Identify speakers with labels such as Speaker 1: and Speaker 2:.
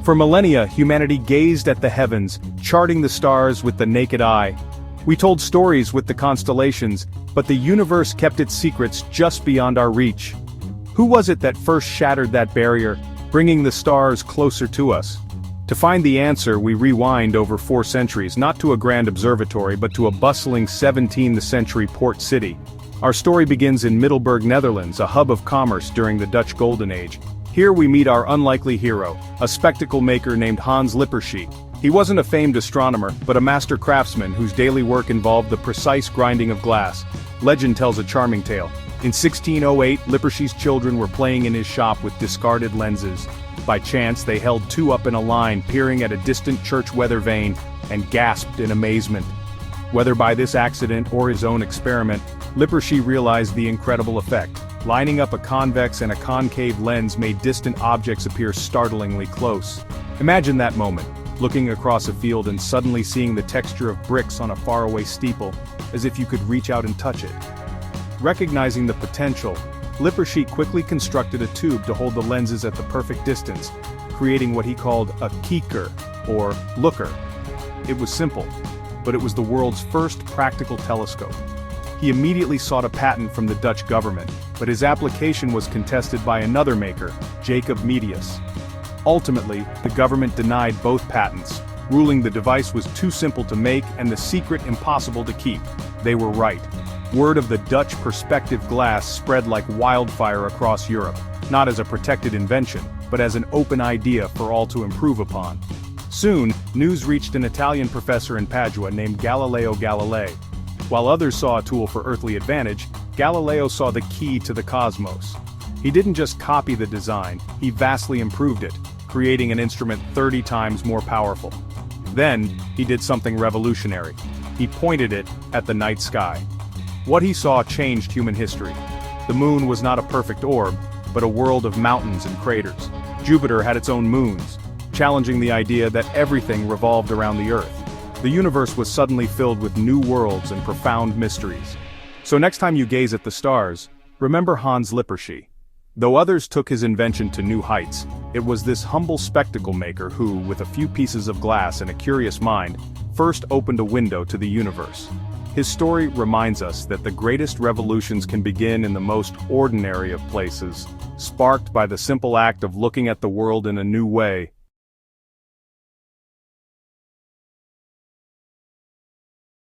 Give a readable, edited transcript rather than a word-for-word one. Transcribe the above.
Speaker 1: For millennia, humanity gazed at the heavens, charting the stars with the naked eye. We told stories with the constellations, but the universe kept its secrets just beyond our reach. Who was it that first shattered that barrier, bringing the stars closer to us? To find the answer, we rewind over 4 centuries, not to a grand observatory but to a bustling 17th century port city. Our story begins in Middelburg, Netherlands, a hub of commerce during the Dutch Golden Age. Here we meet our unlikely hero, a spectacle maker named Hans Lippershey. He wasn't a famed astronomer, but a master craftsman whose daily work involved the precise grinding of glass. Legend tells a charming tale. In 1608, Lippershey's children were playing in his shop with discarded lenses. By chance, they held 2 up in a line, peering at a distant church weather vane, and gasped in amazement. Whether by this accident or his own experiment, Lippershey realized the incredible effect. Lining up a convex and a concave lens made distant objects appear startlingly close. Imagine that moment, looking across a field and suddenly seeing the texture of bricks on a faraway steeple, as if you could reach out and touch it. Recognizing the potential, Lippershey quickly constructed a tube to hold the lenses at the perfect distance, creating what he called a kieker, or looker. It was simple, but it was the world's first practical telescope. He immediately sought a patent from the Dutch government, but his application was contested by another maker, Jacob Medius. Ultimately, the government denied both patents, ruling the device was too simple to make and the secret impossible to keep. They were right. Word of the Dutch perspective glass spread like wildfire across Europe, not as a protected invention, but as an open idea for all to improve upon. Soon, news reached an Italian professor in Padua named Galileo Galilei. While others saw a tool for earthly advantage, Galileo saw the key to the cosmos. He didn't just copy the design, he vastly improved it, creating an instrument 30 times more powerful. Then, he did something revolutionary. He pointed it at the night sky. What he saw changed human history. The moon was not a perfect orb, but a world of mountains and craters. Jupiter had its own moons, challenging the idea that everything revolved around the Earth. The universe was suddenly filled with new worlds and profound mysteries. So next time you gaze at the stars, remember Hans Lippershey. Though others took his invention to new heights, it was this humble spectacle maker who, with a few pieces of glass and a curious mind, first opened a window to the universe. His story reminds us that the greatest revolutions can begin in the most ordinary of places, sparked by the simple act of looking at the world in a new way.